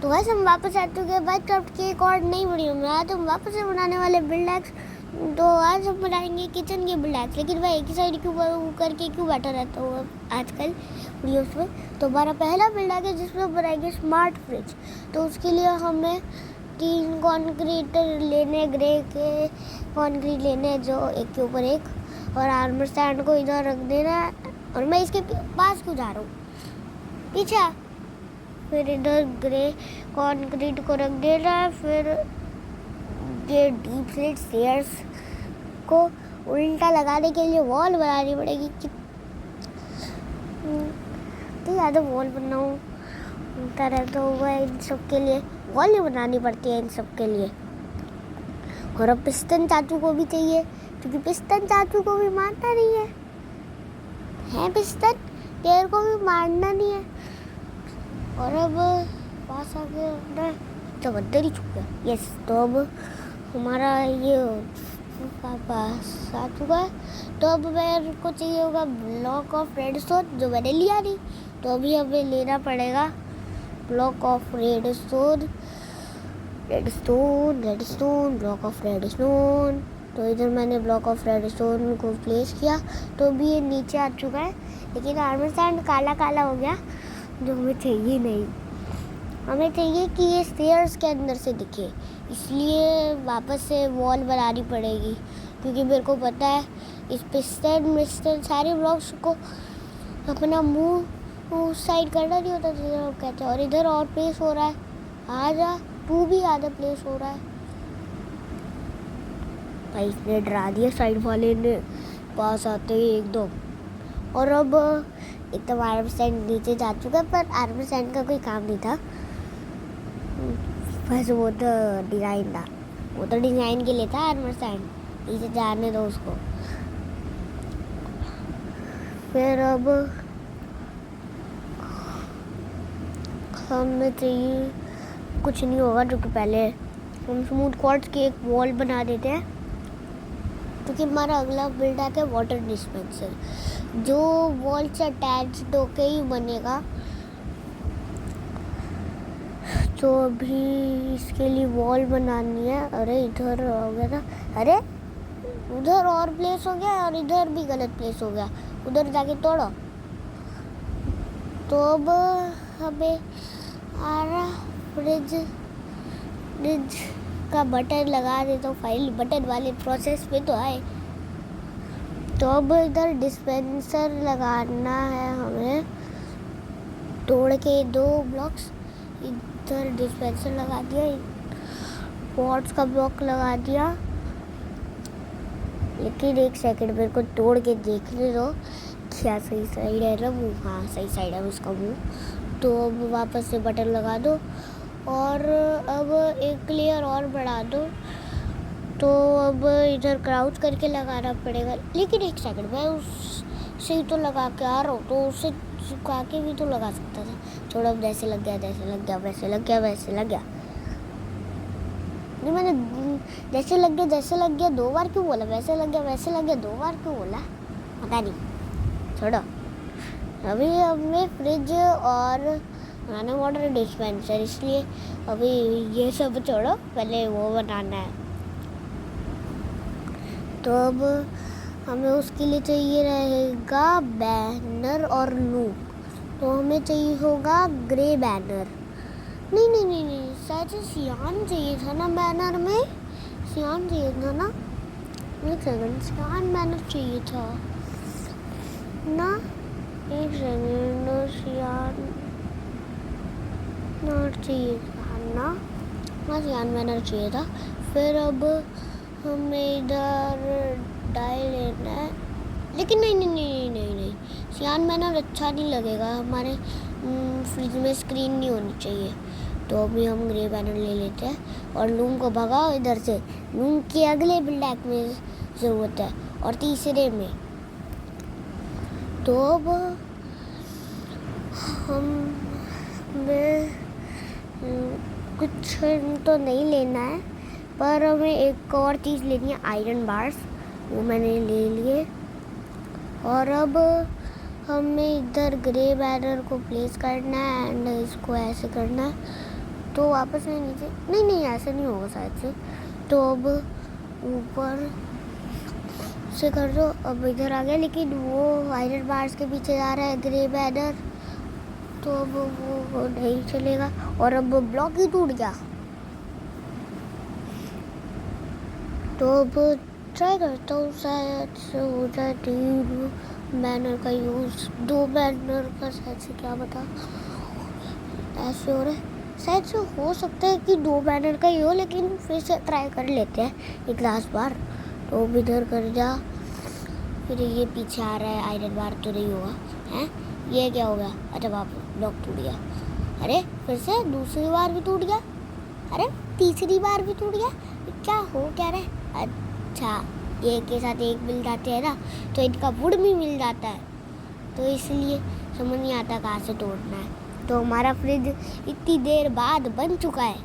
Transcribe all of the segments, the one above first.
तो वैसे हम वापस आ चुके हैं माइनक्राफ्ट की एक और नई वीडियो में। आज हम वापस से बनाने वाले बिल्डैक्स। तो आज हम बनाएंगे किचन के बिल्डैक्स, लेकिन वह एक ही साइड क्यों करके क्यों बैठा रहता हूँ आजकल वीडियोस में। तो हमारा पहला बिल्डैक है जिसमें हम बनाएंगे स्मार्ट फ्रिज। तो उसके लिए हमें 3 कॉन्क्रीट लेने, ग्रे के कॉन्क्रीट लेने, जो एक के ऊपर एक, और आर्मर स्टैंड को इधर रख देना है। और मैं इसके पास क्यों जा रहा हूँ, पीछे। फिर इधर ग्रे कंक्रीट को रख देना है। फिर ये डीप स्लेट स्टेयर्स को उल्टा लगाने के लिए वॉल बनानी पड़ेगी। तो ज़्यादा वॉल बनाऊँ तरह तो वह इन सब के लिए वॉल ही बनानी पड़ती है इन सब के लिए। और अब पिस्टन चाचू को भी चाहिए, क्योंकि पिस्टन चाचू को भी मारना नहीं है पिस्टन तेरे को भी मारना नहीं है। और अब पास आ गया, जब अंदर ही छुप गया। यस, तो अब हमारा ये पास आ चुका है। तो अब मेरे को चाहिए होगा ब्लॉक ऑफ रेडस्टोन, जो मैंने लिया नहीं। तो अभी हमें लेना पड़ेगा block of redstone, block of redstone. तो इधर मैंने ब्लॉक ऑफ रेडस्टोन को प्लेस किया। तो अभी ये नीचे आ चुका है, लेकिन आर्मर स्टैंड काला काला हो गया, जो हमें चाहिए नहीं। हमें चाहिए कि ये स्टेयर्स के अंदर से दिखे, इसलिए वापस से वॉल बनानी पड़ेगी। क्योंकि मेरे को पता है इस पिस्टन सारे ब्लॉक्स को अपना मुंह उस साइड करना नहीं होता जिसे हम कहते हैं। और इधर और प्लेस हो रहा है, आजा तू भी आधा प्लेस हो रहा है। भाई इसने डरा दिया साइड वाले ने पास आते ही एकदम। और अब एकदम आर्मर स्टैंड नीचे जा चुका है, पर आर्मर स्टैंड का कोई काम नहीं था, बस वो तो डिज़ाइन के लिए था आर्मर स्टैंड। नीचे जाने दो उसको। फिर अब हमें चाहिए कुछ नहीं होगा, जो कि पहले हम स्मूथ क्वार्ट्ज की एक वॉल बना देते हैं। क्योंकि हमारा अगला बिल्डअप है वाटर डिस्पेंसर, जो वॉल से अटैच्ड होके ही बनेगा। तो अभी इसके लिए वॉल बनानी है। अरे इधर हो गया था, अरे उधर और प्लेस हो गया, और इधर भी गलत प्लेस हो गया, उधर जाके तोड़ो। तो अब हमें फ्रिज का बटन लगा दे, तो फाइल बटन वाले प्रोसेस पे तो आए। तो अब इधर डिस्पेंसर लगाना है हमें, तोड़ के 2 ब्लॉक्स। इधर डिस्पेंसर लगा दिया, पॉट्स का ब्लॉक लगा दिया। लेकिन एक सेकंड मेरे को तोड़ के देखने दो, क्या सही साइड है ना मुँह। हाँ सही साइड है उसका मुँह। तो अब वापस से बटन लगा दो, और अब एक लेयर और बढ़ा दो। तो अब इधर क्राउच करके लगाना पड़ेगा। लेकिन एक सेकंड, मैं उससे ही तो लगा के आ रहा हूँ, तो उसे सुखा के भी तो लगा सकता था। थोड़ा वैसे लग गया, वैसे लग गया। नहीं, मैंने जैसे लग गया 2 बार क्यों बोला, वैसे लग गया 2 बार क्यों बोला, पता नहीं, छोड़ो। अभी हमें फ्रिज और बनाना वाटर डिस्पेंसर, इसलिए अभी ये सब छोड़ो, पहले वो बनाना है। तो अब हमें उसके लिए चाहिए रहेगा बैनर और लूप। तो हमें चाहिए होगा ग्रे बैनर। नहीं, शायद सियान चाहिए था ना बैनर में, सियान चाहिए था ना। एक सेकंड, सियान बैनर चाहिए था ना, एक सेकंड, सियान चाहिए था ना, सियान बैनर चाहिए था। फिर अब हमें इधर डाई लेना है, लेकिन नहीं, सियान बैनर अच्छा नहीं लगेगा, हमारे फ्रिज में स्क्रीन नहीं होनी चाहिए। तो अभी हम ग्रे बैनर ले लेते हैं। और लूम को भगाओ इधर से, लूम के अगले बिल्डैक में ज़रूरत है, और तीसरे में। तो अब हमें कुछ तो नहीं लेना है, पर हमें एक और चीज़ लेनी है, आयरन बार्स। वो मैंने ले लिए। और अब हमें इधर ग्रे बैनर को प्लेस करना है, एंड इसको ऐसे करना है। तो वापस से नीचे, नहीं ऐसे नहीं होगा शायद से। तो अब ऊपर से कर दो। अब इधर आ गया, लेकिन वो आयरन बार्स के पीछे जा रहा है ग्रे बैनर, तो अब वो नहीं चलेगा। और अब ब्लॉक ही टूट गया। तो अब ट्राई करता हूँ, शायद से हो जाए 3 बैनर का यूज़। 2 बैनर का शायद से, क्या बता, ऐसे हो रहा है। शायद से हो सकता है कि 2 बैनर का ही हो, लेकिन फिर से ट्राई कर लेते हैं एक लास्ट बार। तो अब इधर कर जा, फिर ये पीछे आ रहा है आयरन बार, तो नहीं होगा हैं। ये क्या हो गया? अच्छा वापस ब्लॉक टूट गया। अरे फिर से दूसरी बार भी टूट गया। अरे तीसरी बार भी टूट गया। क्या हो क्या रहा है? अच्छा, एक के साथ एक मिल जाते हैं ना, तो इनका वुड भी मिल जाता है, तो इसलिए समझ नहीं आता कहाँ से तोड़ना है। तो हमारा फ्रिज इतनी देर बाद बन चुका है,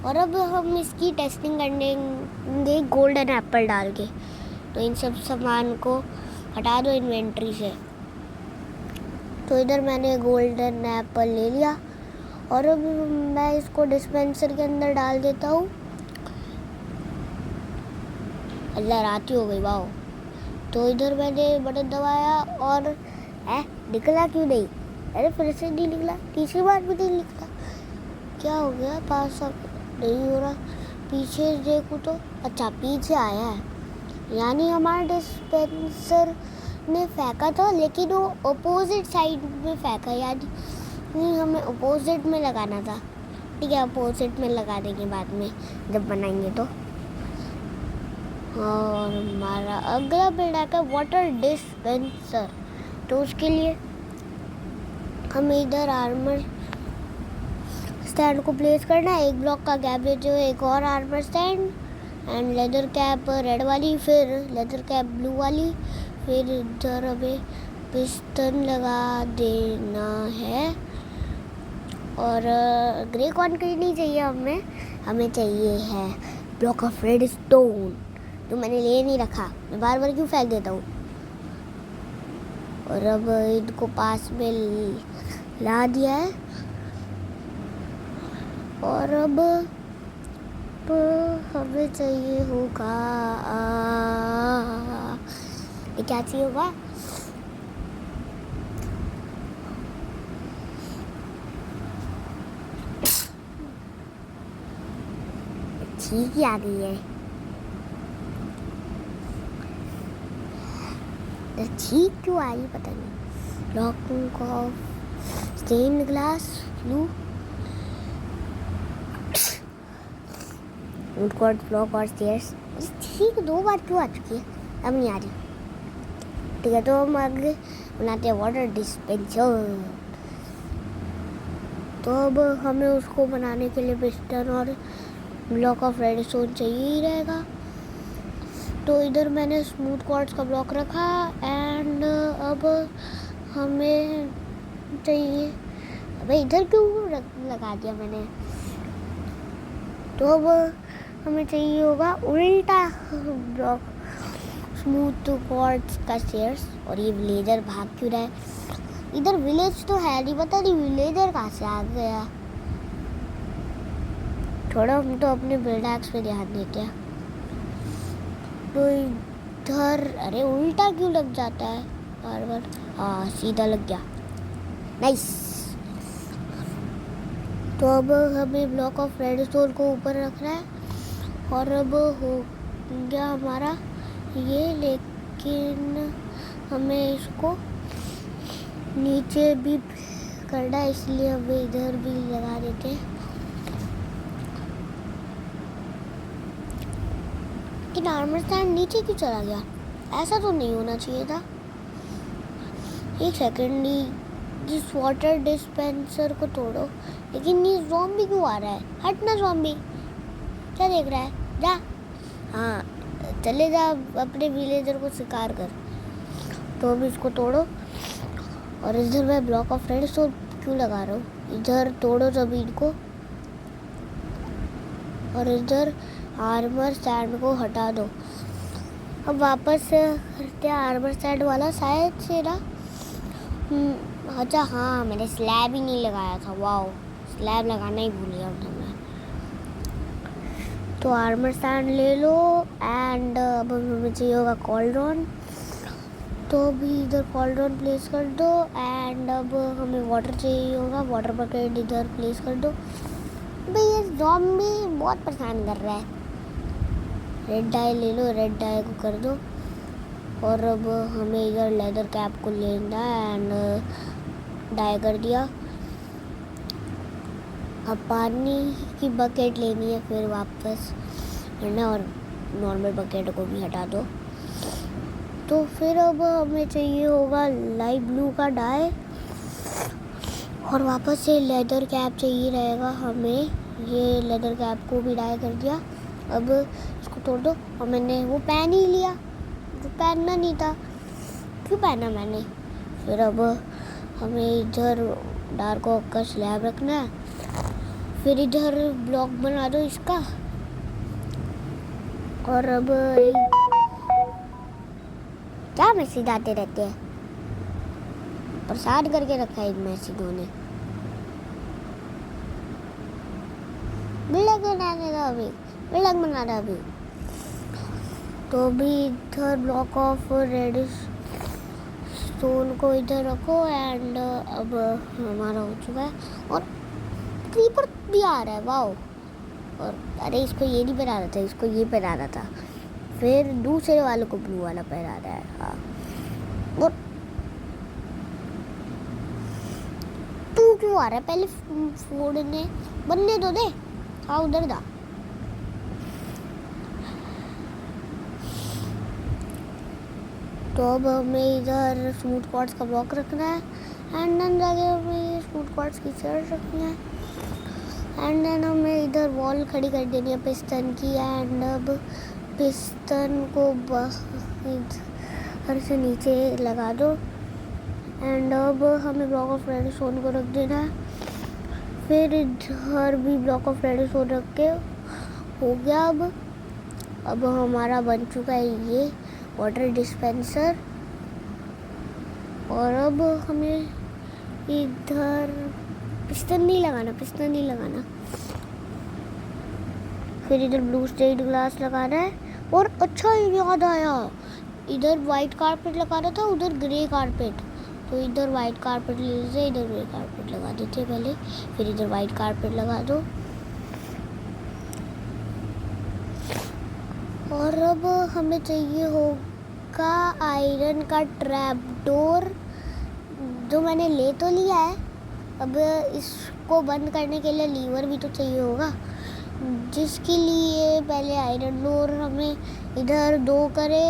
और अब हम इसकी टेस्टिंग करेंगे गोल्डन एप्पल डाल के। तो इन सब सामान को हटा दो इन्वेंट्री से। तो इधर मैंने गोल्डन एप्पल ले लिया, और अब मैं इसको डिस्पेंसर के अंदर डाल देता हूँ। अल्लाह, रात ही हो गई, वाओ। तो इधर मैंने बटन दबाया, और निकला क्यों नहीं? अरे फिर से नहीं निकला, तीसरी बार भी नहीं निकला। क्या हो गया? पास नहीं हो रहा। पीछे देखूँ तो, अच्छा पीछे आया है, यानी हमारा डिस्पेंसर ने फेंका था, लेकिन वो अपोजिट साइड में फेंका, यानी हमें अपोजिट में लगाना था। ठीक है, अपोजिट में लगा देंगे बाद में जब बनाएंगे तो। और हमारा अगला बिल्ड है वाटर डिस्पेंसर। तो उसके लिए हमें इधर आर्मर स्टैंड को प्लेस करना है। 1 ब्लॉक का गैप देते हुए एक और armour stand, and leather cap red वाली, फिर लेदर कैप ब्लू वाली, फिर इधर हमें पिस्टन लगा देना है। और ग्रे कॉन्क्रीट नहीं चाहिए हमें चाहिए है ब्लॉक ऑफ रेड स्टोन, जो मैंने ले नहीं रखा। मैं बार बार क्यों फेंक देता हूँ। और अब इनको पास में ला दिया है, और अब तो हमें चाहिए होगा, ये क्या चाहिए होगा? ठीक ही आ गई है। ठीक क्यों आई पता नहीं। Block of stain glass blue, block और स्टेयर्स। ठीक 2 बार क्यों आ चुकी है? अब नहीं आ रही। ठीक है, तो हम आगे बनाते हैं वाटर डिस्पेंसर। तो अब हमें उसको बनाने के लिए पिस्टन और ब्लॉक ऑफ रेडस्टोन चाहिए ही रहेगा। तो इधर मैंने स्मूथ क्वार्ट्ज का ब्लॉक रखा, एंड अब हमें चाहिए, अबे इधर क्यों लगा दिया मैंने। तो अब हमें चाहिए होगा उल्टा ब्लॉक, स्मूथ क्वार्ट्ज का स्टेयर्स। और ये विलेजर भाग क्यों रहा है? इधर विलेज तो है नहीं, पता नहीं विलेजर कहाँ से आ गया। थोड़ा हम तो अपने बिल्डैक्स पे ध्यान देते हैं। तो इधर, अरे उल्टा क्यों लग जाता है बार बार? हाँ, सीधा लग गया, नाइस। तो अब हमें ब्लॉक ऑफ रेडस्टोन को ऊपर रखना है, और अब हो गया हमारा ये, लेकिन हमें इसको नीचे भी करना है, इसलिए हम इधर भी लगा देते हैं। लेकिन आर्मर स्टैंड नीचे क्यों चला गया? ऐसा तो नहीं होना चाहिए था। एक सेकंड, जिस वाटर डिस्पेंसर को तोड़ो। लेकिन ये ज़ॉम्बी क्यों आ रहा है? हटना ज़ॉम्बी, क्या देख रहा है? जा, हाँ चले जा, अपने विलेजर को शिकार कर। तो अब इसको तोड़ो। और इधर मैं ब्लॉक ऑफ रेडस्टोन क्यों लगा रहा हूँ? इधर तोड़ो ज़मीन को, और इधर आर्मर स्टैंड को हटा दो। अब वापस करते हैं आर्मर स्टैंड वाला, शायद से ना। अच्छा हाँ, मैंने स्लैब ही नहीं लगाया था। वाओ, स्लैब लगाना ही भूल गया। तो आर्मर स्टैंड ले लो एंड अब हमें चाहिए होगा कॉल्ड्रॉन। तो अभी इधर कॉल्ड्रॉन प्लेस कर दो एंड अब हमें वाटर चाहिए होगा, वाटर बकेट इधर प्लेस कर दो। भाई ये ज़ॉम्बी बहुत परेशान कर रहा है। रेड डाई ले लो, रेड डाई को कर दो और अब हमें इधर लेदर कैप को लेना है एंड डाई कर दिया। अब पानी की बकेट लेनी है, फिर वापस करना और नॉर्मल बकेट को भी हटा दो। तो फिर अब हमें चाहिए होगा लाइट ब्लू का डाई और वापस से लेदर कैप चाहिए रहेगा हमें। ये लेदर कैप को भी डाई कर दिया। अब इसको तोड़ दो और मैंने वो पहन ही लिया जो पहनना नहीं था। क्यों पहना मैंने? फिर अब हमें इधर डार्क ओक का स्लैब रखना है, फिर इधर ब्लॉक बना दो इसका। और अब क्या मैसेज आते रहते हैं, प्रसाद करके रखा है इन मैसेजों ने। बिल्डक बनाने दो अभी, बिल्डक बना दो अभी। तो अभी इधर ब्लॉक ऑफ रेड स्टोन को इधर रखो एंड अब हमारा हो चुका है और क्रीपर भी आ रहा है। वाओ! और अरे इसको ये नहीं पहनाना था, इसको ये पहनाना था। फिर दूसरे वाले को ब्लू वाला पहना रहा है। हाँ, और तू क्यों आ रहा है? पहले फोड़ने बनने दो दे। हाँ उधर जा। तो अब हमें इधर स्मूथ क्वार्ट्ज का ब्लॉक रखना है एंड देन जाके हमें स्मूथ क्वार्ट्ज की चेयर रखनी है एंड देन हमें इधर वॉल खड़ी कर देनी है पिस्टन की। एंड अब पिस्टन को इधर से नीचे लगा दो एंड अब हमें ब्लॉक ऑफ रेडस्टोन को रख देना है। फिर इधर भी ब्लॉक ऑफ रेडस्टोन रख के हो गया। अब हमारा बन चुका है ये वाटर डिस्पेंसर। और अब हमें इधर पिस्टन नहीं लगाना, फिर इधर ब्लू स्टेट ग्लास लगाना है। और अच्छा याद आया, इधर वाइट कारपेट लगाना था, उधर ग्रे कारपेट। तो इधर वाइट कारपेट ले लीजिए, इधर ग्रे कारपेट लगा देते पहले, फिर इधर वाइट कारपेट लगा दो। और अब हमें चाहिए होगा आयरन का ट्रैप डोर, जो मैंने ले तो लिया है। अब इसको बंद करने के लिए लीवर भी तो चाहिए होगा, जिसके लिए पहले आयरन डोर हमें इधर 2 करे,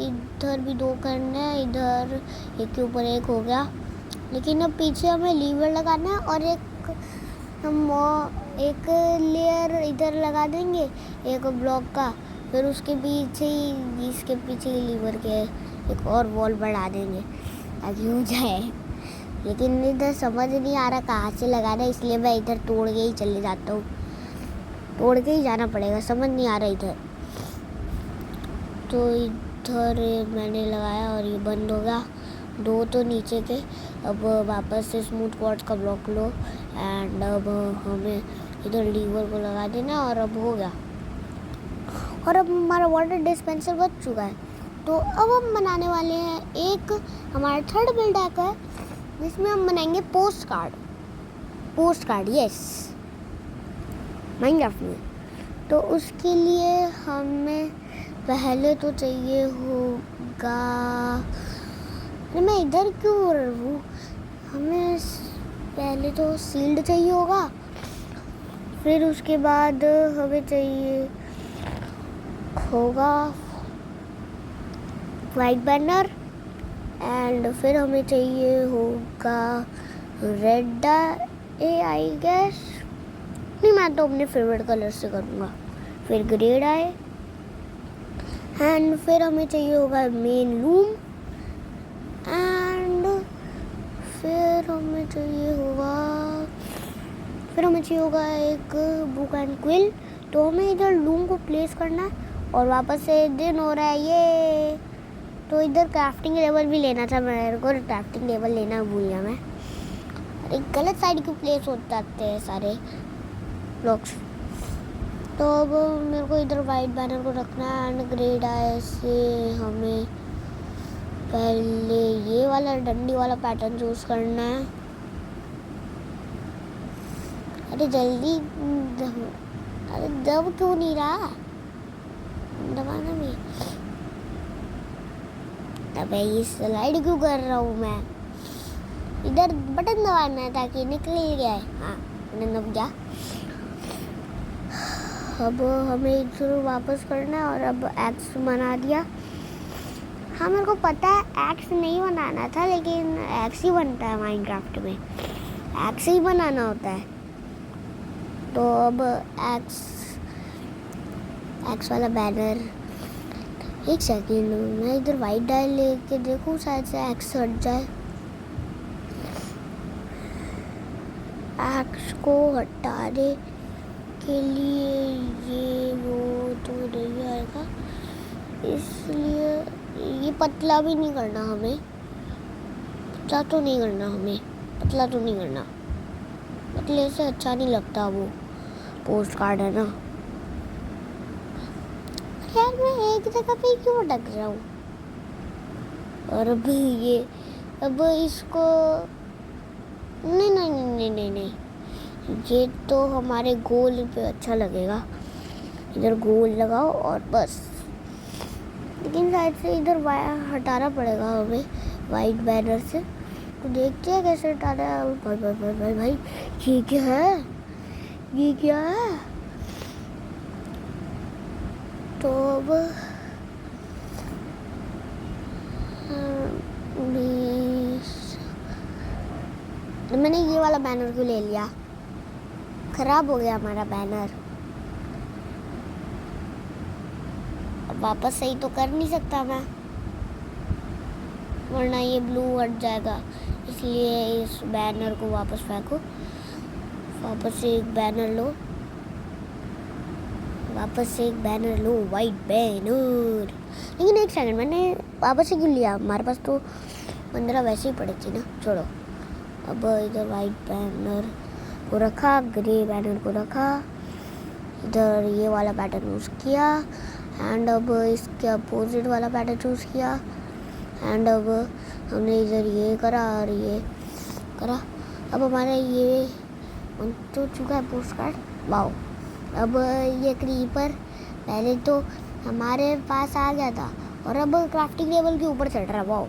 इधर भी 2 करना है। इधर एक के ऊपर एक हो गया, लेकिन अब पीछे हमें लीवर लगाना है और एक लेयर इधर लगा देंगे एक ब्लॉक का। फिर उसके पीछे ही, इसके पीछे ही लीवर के एक और वॉल बढ़ा देंगे ताकि हो जाए। लेकिन इधर समझ नहीं आ रहा कहाँ से लगाना है, इसलिए मैं इधर तोड़ के ही चले जाता हूँ। तोड़ के ही जाना पड़ेगा, समझ नहीं आ रहा इधर। तो इधर मैंने लगाया और ये बंद हो गया। 2 तो नीचे के। अब वापस से स्मूथ क्वार्ट्ज का ब्लॉक लो एंड अब हमें इधर लीवर को लगा देना और अब हो गया। और अब हमारा वाटर डिस्पेंसर बच चुका है। तो अब हम बनाने वाले हैं एक हमारा थर्ड बिल्डक है, जिसमें हम बनाएंगे पोस्ट कार्ड। यस, माइनक्राफ्ट में। तो उसके लिए हमें पहले तो चाहिए होगा, मैं इधर क्यों हो रहा हूँ, हमें पहले तो सील्ड चाहिए होगा। फिर उसके बाद हमें चाहिए होगा वाइट बैनर एंड फिर हमें चाहिए होगा रेड डाई, आई गेस। नहीं, मैं तो अपने फेवरेट कलर से करूँगा। फिर ग्रे डाई एंड फिर हमें चाहिए होगा मेन लूम एंड फिर हमें चाहिए होगा एक बुक एंड क्विल। तो हमें इधर लूम को प्लेस करना है और वापस से दिन हो रहा है ये। तो इधर क्राफ्टिंग टेबल भी लेना था, मेरे को क्राफ्टिंग टेबल लेना भूल गया मैं। अरे गलत साइड क्यों प्लेस हो जाते हैं सारे ब्लॉक्स। तो अब मेरे को इधर वाइट बैनर को रखना है एंड ग्रेड आए से हमें पहले ये वाला डंडी वाला पैटर्न चूज करना है। अरे जल्दी अरे दब क्यों नहीं रहा दबाना भी। अबे ये स्लाइड क्यों कर रहा हूँ मैं। इधर बटन दबाना है ताकि निकल गया है। हाँ बटन दब गया। अब हमें इधर वापस करना है और अब एक्स बना दिया। हाँ मेरे को पता है एक्स नहीं बनाना था लेकिन एक्स ही बनता है माइनक्राफ्ट में। एक्स ही बनाना होता है। तो अब एक्स वाला बैनर। एक सेकेंड मैं इधर वाइट डायल लेके देखूँ शायद से एक्स हट जाए। एक्स को हटाने के लिए ये वो तो नहीं आएगा, इसलिए ये पतला भी नहीं करना हमें। पतला तो नहीं करना पतले से अच्छा नहीं लगता वो पोस्ट कार्ड है ना। यार मैं एक जगह पे क्यों अटक रहा हूँ। और अब इसको नहीं ये तो हमारे गोल पे अच्छा लगेगा। इधर गोल लगाओ और बस। लेकिन शायद से इधर हटाना पड़ेगा हमें वाइट बैनर से। तो देखते हैं कैसे हटाना है। भाई ये क्या है। तो अब मैंने ये वाला बैनर क्यों ले लिया। खराब हो गया हमारा बैनर। अब वापस सही तो कर नहीं सकता मैं, वरना ये ब्लू हट जाएगा। इसलिए इस बैनर को वापस फेंको। वापस से एक बैनर लो वाइट बैनर। लेकिन एक सेकंड मैंने वापस से क्यों लिया। हमारे पास तो 15 वैसे ही पड़े थी ना। छोड़ो। अब इधर वाइट बैनर को रखा, ग्रे बैनर को रखा, इधर ये वाला पैटर्न यूज़ किया एंड अब इसके अपोजिट वाला पैटर्न चूज़ किया एंड अब हमने इधर ये करा और ये करा। अब हमारा ये तो चुका है पोस्ट कार्ड। वाओ। अब ये क्रीपर पहले तो हमारे पास आ गया था और अब क्राफ्टिंग टेबल के ऊपर चढ़ रहा है। वाओ।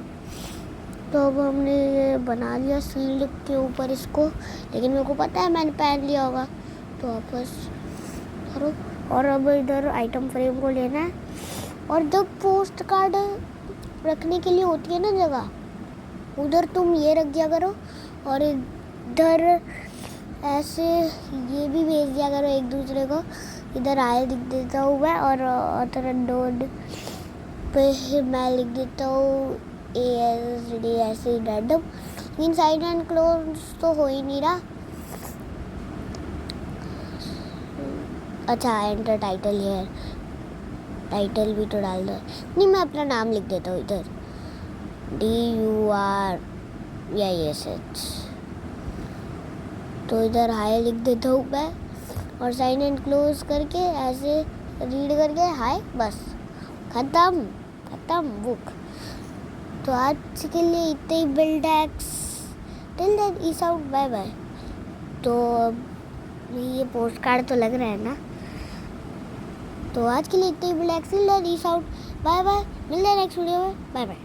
तो अब हमने ये बना लिया शील्ड के ऊपर इसको। लेकिन मेरे को पता है मैंने पहन लिया होगा तो वापस करो। और अब इधर आइटम फ्रेम को लेना है और जब पोस्ट कार्ड रखने के लिए होती है ना जगह, उधर तुम ये रख दिया करो और इधर ऐसे ये भी भेज दिया करो एक दूसरे को। इधर आए लिख देता हूँ मैं और ऑथर नोड पे मैं लिख देता हूँ ASD ऐसे रैंडम। लेकिन साइड एंड क्लोज तो हो ही नहीं रहा। अच्छा एंटर टाइटल है, टाइटल भी तो डाल दो। नहीं मैं अपना नाम लिख देता हूँ इधर DURYSH। तो इधर हाय लिख देता हूँ मैं और साइन एंड क्लोज करके ऐसे रीड करके हाय। बस खत्म बुक। तो आज के लिए इतने ही। बिल्डेक्स टिल देन ईस आउट बाय बाय। तो ये पोस्ट कार्ड तो लग रहा है ना। तो आज के लिए इतने ही। बिल्डेक्स टिल देन ईस आउट बाय बाय। मिलते हैं नेक्स्ट वीडियो में। Bye bye.